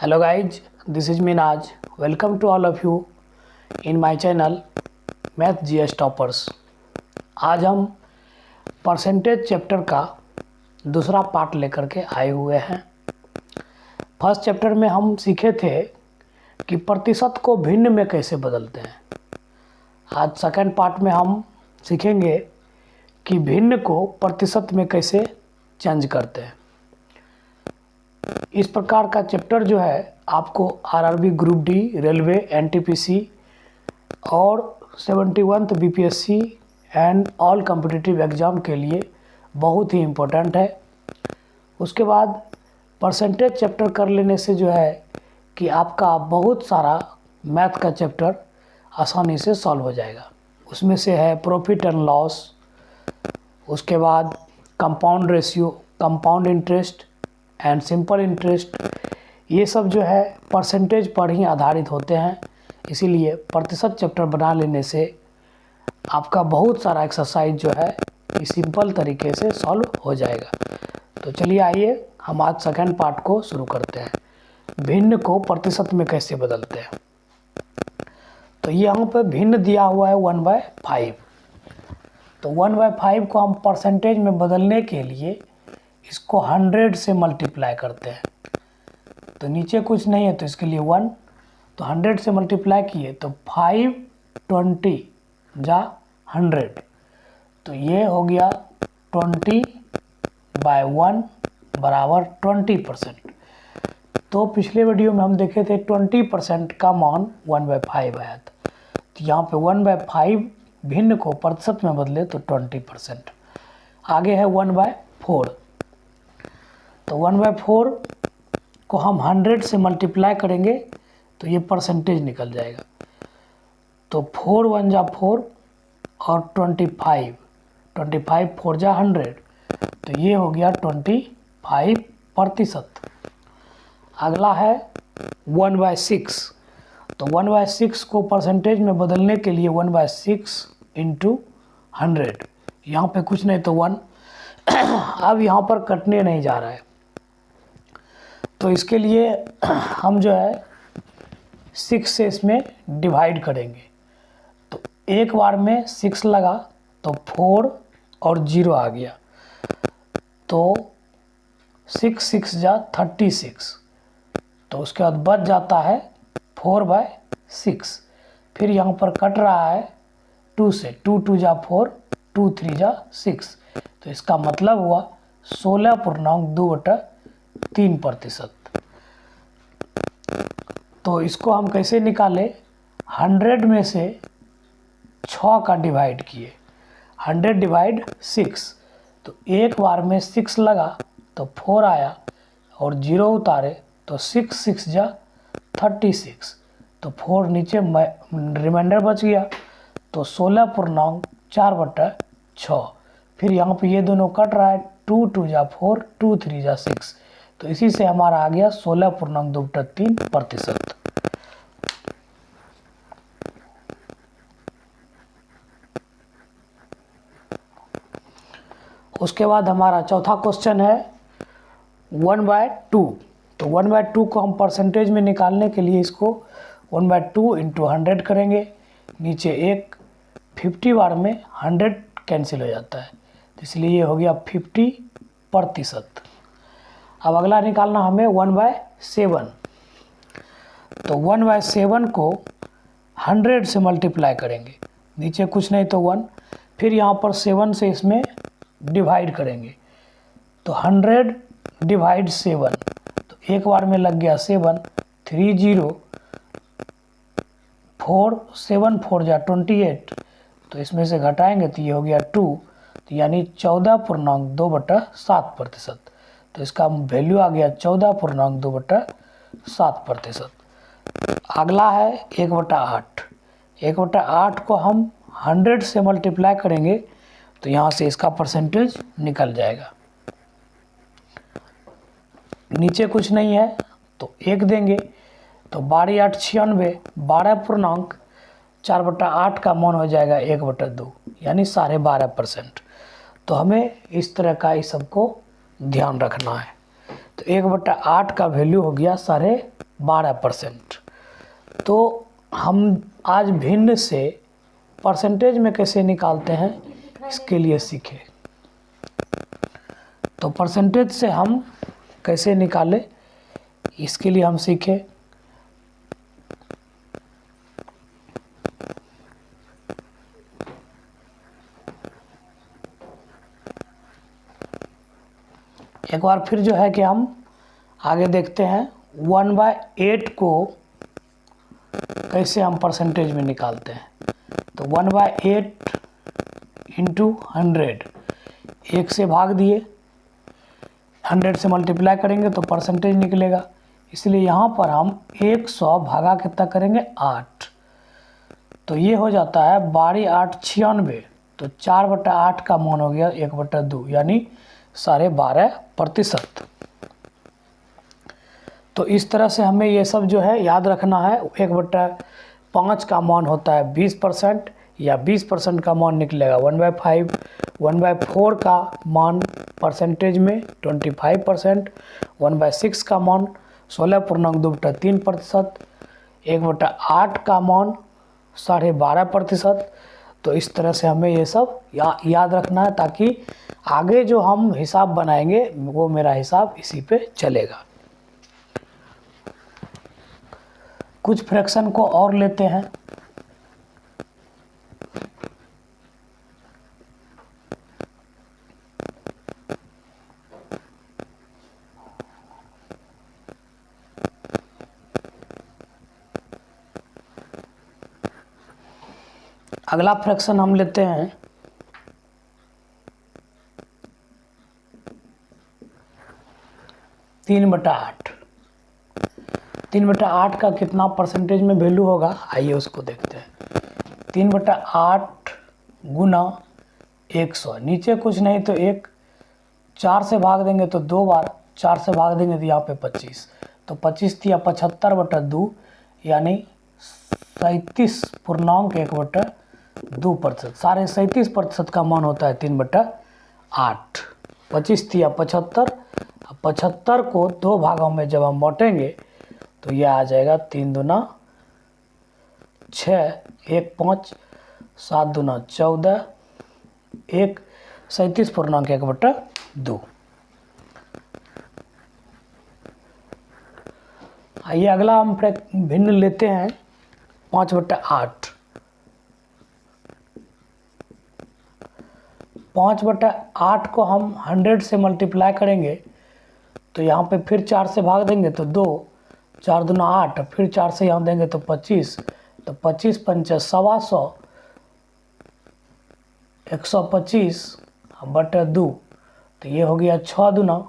Hello guys, this is Minaj. Welcome to all of you in my channel Math GS Toppers. आज हम percentage chapter का दूसरा part लेकर के आए हुए हैं। फर्स्ट चैप्टर में हम सीखे थे कि प्रतिशत को भिन्न में कैसे बदलते हैं। आज सेकंड पार्ट में हम सीखेंगे कि भिन्न को प्रतिशत में कैसे चेंज करते हैं। इस प्रकार का चैप्टर जो है आपको RRB group D, railway, NTPC और 71th BPSC and all competitive exam के लिए बहुत ही इम्पोर्टेंट है। उसके बाद परसेंटेज चैप्टर कर लेने से जो है कि आपका बहुत सारा मैथ का चैप्टर आसानी से सॉल्व हो जाएगा। उसमें से है प्रॉफिट एंड लॉस, उसके बाद compound ratio, compound interest and simple interest. ये सब जो है परसेंटेज पर ही आधारित होते हैं, इसीलिए प्रतिशत चैप्टर बना लेने से आपका बहुत सारा एक्सरसाइज जो है इस सिंपल तरीके से सॉल्व हो जाएगा। तो चलिए आइए हम आज सेकंड पार्ट को शुरू करते हैं, भिन्न को प्रतिशत में कैसे बदलते हैं। तो यहाँ पे भिन्न दिया हुआ है 1/5। तो 1/5 को हम परसेंटेज में बदलने के लिए इसको 100 से मल्टीप्लाई करते हैं। तो नीचे कुछ नहीं है तो इसके लिए 1, तो 100 से मल्टीप्लाई किए तो 5 20 जा 100, तो ये हो गया 20/1 बराबर 20%। तो पिछले वीडियो में हम देखे थे 20% का मान 1/5 आया था। तो यहाँ पे 1/5 भिन्न को प्रतिशत में बदले तो 20%। आगे है 1/4। तो 1/4 को हम 100 से मल्टीप्लाई करेंगे तो ये परसेंटेज निकल जाएगा। तो 4 1 जा 4 और 25 4 जा 100, तो ये हो गया 25%। अगला है 1/6। तो 1/6 को परसेंटेज में बदलने के लिए 1/6 × 100, यहाँ पे कुछ नहीं तो 1। अब यहाँ पर कटने नहीं जा रहा है, तो इसके लिए हम जो है 6 से इसमें डिवाइड करेंगे। तो एक बार में 6 लगा तो 4 और 0 आ गया, तो 6 6 जा 36। तो उसके बाद बच जाता है 4/6। फिर यहाँ पर कट रहा है 2 से, 2 2 जा 4, 2 3 जा 6। तो इसका मतलब हुआ 16.2/3%। तो इसको हम कैसे निकाले? 100 में से 6 का डिवाइड किए, 100/6। तो एक बार में 6 लगा तो 4 आया और 0 उतारे तो 6 6 जा 36। तो 4 नीचे रिमाइंडर बच गया, तो 16.4/6। फिर यहाँ पे ये दोनों कट रहा है, 2 2 जा 4, 2 3 जा 6। तो इसी से हमारा आ गया 16.2/3%। उसके बाद हमारा चौथा क्वेश्चन है 1/2। तो 1/2 को हम परसेंटेज में निकालने के लिए इसको 1/2 × 100 करेंगे। नीचे एक 50 बार में 100 कैंसिल हो जाता है, तो इसलिए ये हो गया 50%। अब अगला निकालना हमें 1/7। तो 1/7 को 100 से मल्टीप्लाई करेंगे, नीचे कुछ नहीं तो 1। फिर यहाँ पर 7 से इसमें डिवाइड करेंगे, तो 100/7। तो एक बार में लग गया 7, 3 0 4 7 4 जा 28। तो इसमें से घटाएंगे तो ये हो गया 2, तो यानी 14.2/7%। तो इसका वैल्यू आ गया 14.2/7%। अगला है 1/8। 1/8 को हम 100 से मल्टीप्लाई करेंगे तो यहाँ से इसका परसेंटेज निकल जाएगा। नीचे कुछ नहीं है तो 1 देंगे, तो 12 8 96, 12.4/8 का मान हो जाएगा 1/2, यानी 12.5%। तो हमें इस तरह का इस सबको ध्यान रखना है। तो 1/8 का वैल्यू हो गया 12.5%। 12%। तो हम आज भिन्न से परसेंटेज में कैसे निकालते हैं इसके लिए सीखे। तो परसेंटेज से हम कैसे निकालें इसके लिए हम सीखे। एक बार फिर जो है कि हम आगे देखते हैं 1/8 को कैसे हम परसेंटेज में निकालते हैं। तो 1/8 इंटू 100, 1 से भाग दिए, 100 से मल्टीप्लाई करेंगे तो परसेंटेज निकलेगा। इसलिए यहाँ पर हम 100 भागा कितना करेंगे 8, तो ये हो जाता है 12×8 96। तो 4/8 का मान हो गया 1/2 यानी 12.5%। तो इस तरह से हमें ये सब जो है याद रखना है। 1/5 का मान होता है 20% या 20% का मान निकलेगा 1/5। 1/4 का मान परसेंटेज में 25%। 1/6 का मान 16.2% 1/8 का मान 12.5%। तो इस तरह से हमें ये सब याद रखना है ताकि आगे जो हम हिसाब बनाएंगे वो मेरा हिसाब इसी पे चलेगा। कुछ फ्रैक्शन को और लेते हैं। अगला फ्रैक्शन हम लेते हैं 3/8। 3/8 का कितना परसेंटेज में वैल्यू होगा आइए उसको देखते हैं। 3/8 गुना 100, नीचे कुछ नहीं तो 1, 4 से भाग देंगे तो 2 बार, 4 से भाग देंगे तो यहाँ पे 25, तो 25 या 75/2 यानी 37.1/2%। 37.5% का मान होता है 3/8। 25 या 75, 75 को 2 भागों में जब हम बांटेंगे तो यह आ जाएगा 3 दूना 6, 1 5, 7 दूना 14, 1 37.1/2। आइए अगला हम भिन्न लेते हैं 5/8। 5/8 को हम 100 से मल्टीप्लाई करेंगे तो यहाँ पे फिर 4 से भाग देंगे तो 2, 4 दूना 8, फिर 4 से यहाँ देंगे तो 25, तो 25 पंचे 125, 125/2, तो ये हो गया 6 दूना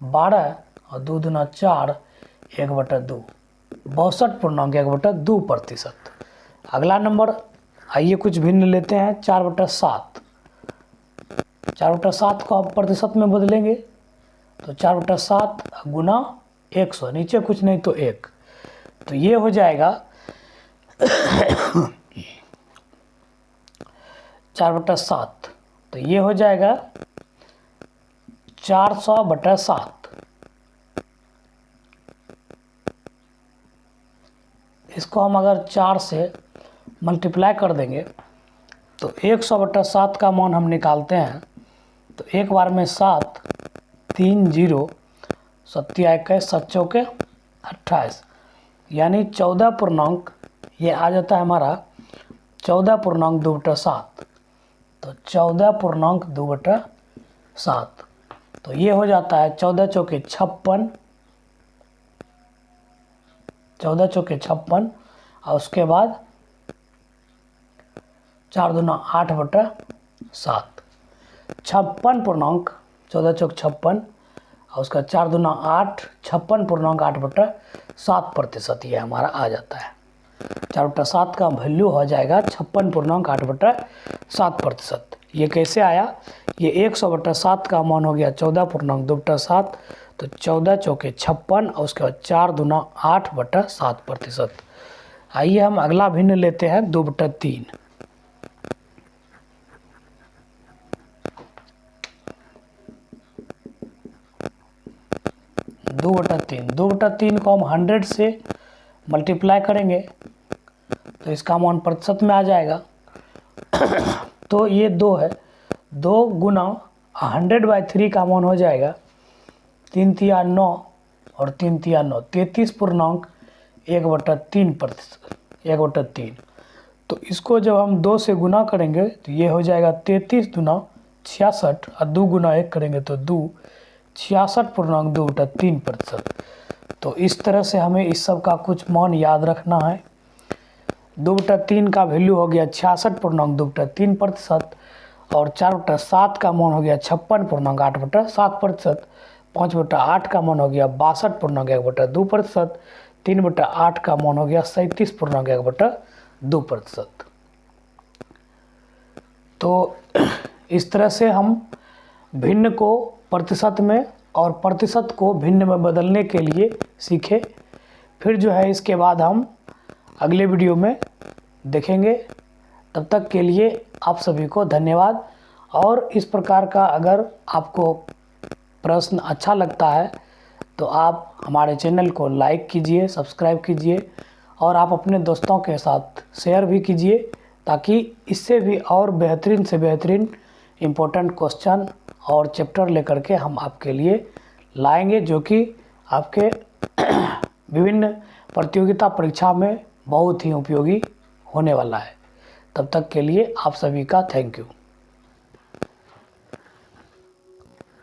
12 और 2 दूना 4, 1/2, 62.1/2%। अगला नंबर आइए कुछ भिन्न लेते हैं 4/7। 4/7 को आप प्रतिशत में बदलेंगे तो 4/7 गुना 100, नीचे कुछ नहीं तो 1, तो ये हो जाएगा 4/7, तो ये हो जाएगा 400/7। इसको हम अगर 4 से मल्टीप्लाई कर देंगे तो 100/7 का मान हम निकालते हैं तो एक बार में 7, 3 0, 7 21, 7 चौके 28, यानी 14 ये आ जाता है हमारा 14.2/7। तो 14.2/7, तो ये हो जाता है 14 चौके 56, 14 चौके 56 और उसके बाद 4 दूना 8/7, 14 चौक 56 और उसका 4 दूना 8, 56.8/7% ये हमारा आ जाता है। 4/7 का वैल्यू हो जाएगा 56.8/7%। ये कैसे आया, ये 100/7 का मान हो गया 14.2/7, तो 14 चौके 56 और उसके बाद 4 दूना 8/7%। आइए हम अगला भिन्न लेते हैं 2/3। 2/3, 2/3 को हम 100 से मल्टीप्लाई करेंगे तो इसका मान प्रतिशत में आ जाएगा। तो ये 2 है, 2 गुना 100/3 का मान हो जाएगा 3 तिया 9 और 3 तिया 9, 33.1/3%, 1/3। तो इसको जब हम 2 से गुना करेंगे तो ये हो जाएगा 33 दूना 66 और 2 गुना 1 करेंगे तो 2, 66.2/3%। तो इस तरह से हमें इस सब का कुछ मान याद रखना है। 2/3 का वैल्यू हो गया 66.2/3% और 4/7 का मान हो गया 56.8/7%, 5/8 का मान हो गया 62.1/2%, 3/8 का मान हो गया 37.1/2%। तो इस तरह से हम भिन्न को प्रतिशत में और प्रतिशत को भिन्न में बदलने के लिए सीखे। फिर जो है इसके बाद हम अगले वीडियो में देखेंगे। तब तक के लिए आप सभी को धन्यवाद। और इस प्रकार का अगर आपको प्रश्न अच्छा लगता है तो आप हमारे चैनल को लाइक कीजिए, सब्सक्राइब कीजिए और आप अपने दोस्तों के साथ शेयर भी कीजिए, ताकि इससे भी और बेहतरीन से बेहतरीन इम्पोर्टेंट क्वेश्चन और चैप्टर लेकर के हम आपके लिए लाएंगे, जो कि आपके विभिन्न प्रतियोगिता परीक्षा में बहुत ही उपयोगी होने वाला है। तब तक के लिए आप सभी का थैंक यू।